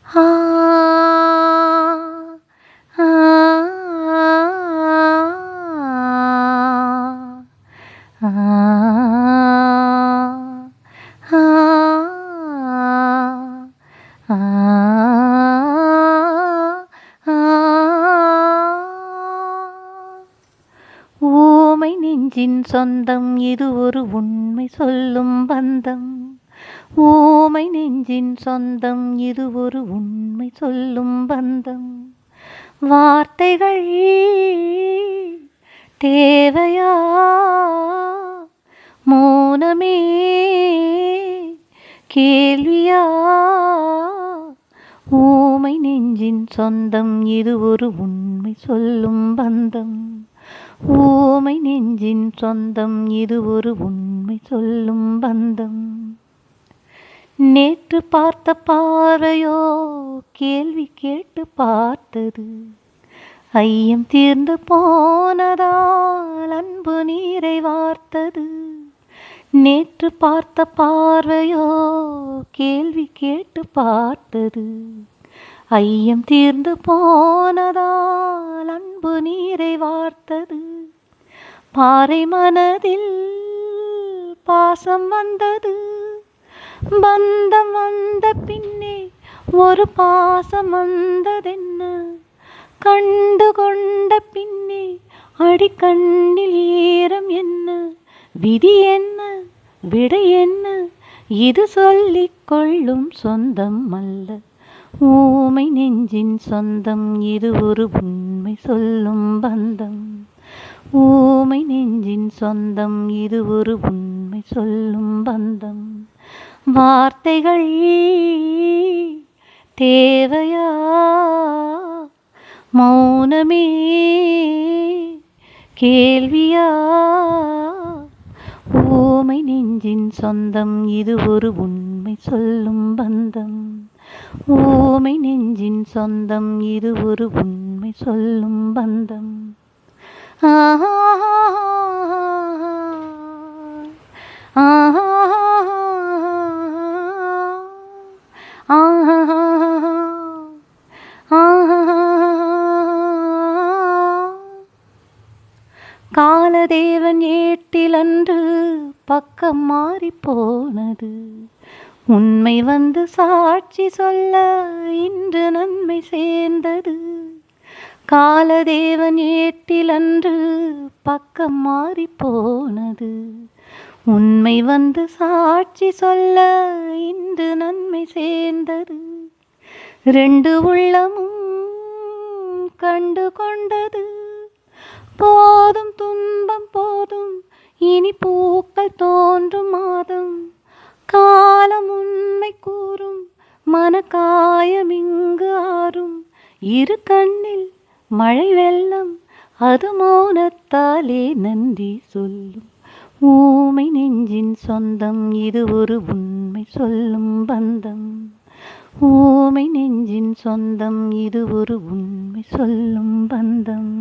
ஆ ஆ ஆ ஆ ஊமை நெஞ்சின் சொந்தம் இது ஒரு உண்மை சொல்லும் பந்தம். ஊமை நெஞ்சின் சொந்தம் இது ஒரு உண்மை சொல்லும் பந்தம். வார்த்தைகள் தேவையா? மௌனமே கேள்வியா? ஊமை நெஞ்சின் சொந்தம் இது ஒரு உண்மை சொல்லும் பந்தம். ஊமை நெஞ்சின் சொந்தம் இது ஒரு உண்மை சொல்லும் பந்தம். நேற்று பார்த்த பார்வையோ கேள்வி கேட்டு பார்த்தது. ஐயம் தீர்ந்து போனதால் அன்பு நீரை வார்த்தது. நேற்று பார்த்த பார்வையோ கேள்வி கேட்டு பார்த்தது. ஐயம் தீர்ந்து போனதால் அன்பு நீரை வார்த்தது. பாறை மனதில் பாசம் வந்தது. பந்தம் வந்த பின்னே ஒரு பாசம் வந்ததென்ன? கண்டு கொண்ட பின்னே அடிக்கண்ணில் ஈரம் என்ன? விதி என்ன விடை என்ன? இது சொல்லிக் கொள்ளும் சொந்தம் அல்ல ஊமை நெஞ்சின் சொந்தம். இது ஒரு உண்மை சொல்லும் பந்தம். ஊமை நெஞ்சின் சொந்தம் இது ஒரு உண்மை சொல்லும் பந்தம். வார்த்தைகள் தேவையா? மௌனமே கேள்வியா? ஊமை நெஞ்சின் சொந்தம் இது ஒரு உண்மை சொல்லும் பந்தம். ஊமை நெஞ்சின் சொந்தம் இது ஒரு உண்மை சொல்லும் பந்தம். ஆஹா ஆஹா ஆஹா காலதேவன் ஏட்டிலன்று பக்கம் மாறி போனது. உண்மை வந்து சாட்சி சொல்ல இன்று நன்மை சேர்ந்தது. காலதேவன் ஏட்டிலன்று பக்கம் மாறி போனது. உண்மை வந்து சாட்சி சொல்ல இன்று நன்மை சேர்ந்தது. ரெண்டு உள்ளமும் கண்டு கொண்டது. போதும் துன்பம் போதும் இனி பூக்கள் தோன்றும் மாதம். காலம் உண்மை கூறும் மனக்காயம் இங்கு ஆறும். இரு கண்ணில் மழை வெள்ளம் அது மௌனத்தாலே நன்றி சொல்லும். ஊமை நெஞ்சின் சொந்தம் இது ஒரு உண்மை சொல்லும் பந்தம். ஊமை நெஞ்சின் சொந்தம் இது ஒரு உண்மை சொல்லும் பந்தம்.